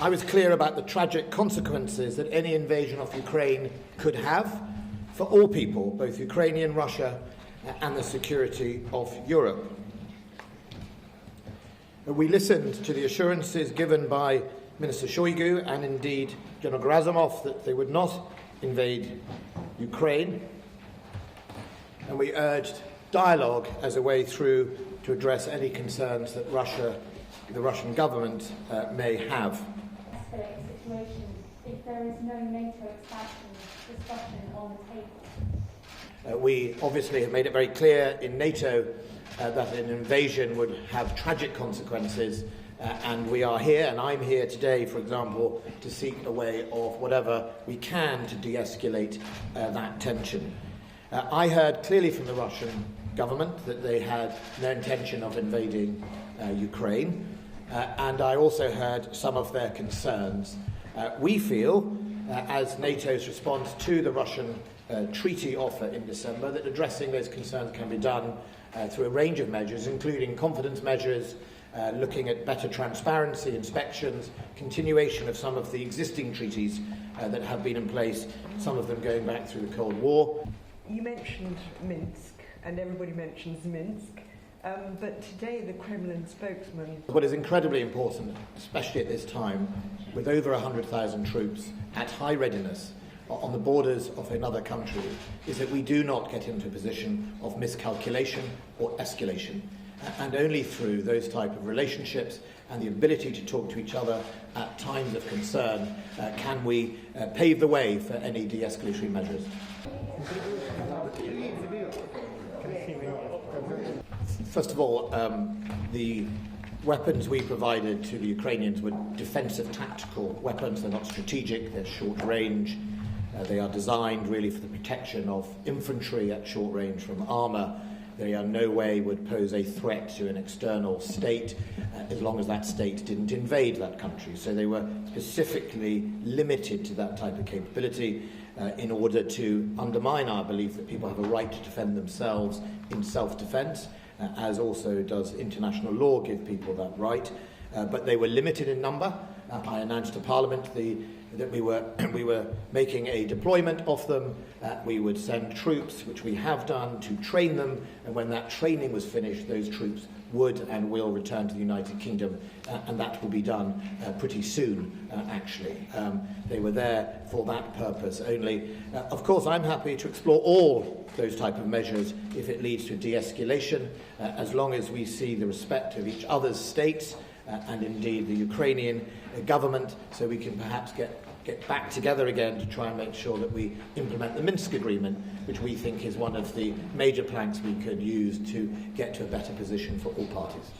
I was clear about the tragic consequences that any invasion of Ukraine could have for all people, both Ukrainian, Russia, and the security of Europe. We listened to the assurances given by Minister Shoigu and indeed General Gerasimov that they would not invade Ukraine, and we urged dialogue as a way through to address any concerns that the Russian government may have. Situations if there is no NATO expansion discussion on the table? We obviously have made it very clear in NATO that an invasion would have tragic consequences, and we are here, and I'm here today, for example, to seek a way of whatever we can to de-escalate that tension. I heard clearly from the Russian government that they had no intention of invading Ukraine, and I also heard some of their concerns. We feel, as NATO's response to the Russian treaty offer in December, that addressing those concerns can be done through a range of measures, including confidence measures, looking at better transparency, inspections, continuation of some of the existing treaties that have been in place, some of them going back through the Cold War. You mentioned Minsk, and everybody mentions Minsk. But today the Kremlin spokesman... What is incredibly important, especially at this time, with over 100,000 troops at high readiness on the borders of another country, is that we do not get into a position of miscalculation or escalation. And only through those type of relationships and the ability to talk to each other at times of concern can we pave the way for any de-escalatory measures. First of all, the weapons we provided to the Ukrainians were defensive tactical weapons. They're not strategic, they're short range. They are designed really for the protection of infantry at short range from armour. They in no way would pose a threat to an external state as long as that state didn't invade that country. So they were specifically limited to that type of capability in order to undermine our belief that people have a right to defend themselves in self-defence, as also does international law give people that right. But they were limited in number. I announced to Parliament that we were making a deployment of them. We would send troops, which we have done, to train them, and when that training was finished, those troops would and will return to the United Kingdom, and that will be done pretty soon, actually. They were there for that purpose only. Of course, I'm happy to explore all those type of measures if it leads to de-escalation, as long as we see the respect of each other's states, and indeed the Ukrainian government, so we can perhaps get back together again to try and make sure that we implement the Minsk agreement, which we think is one of the major planks we could use to get to a better position for all parties.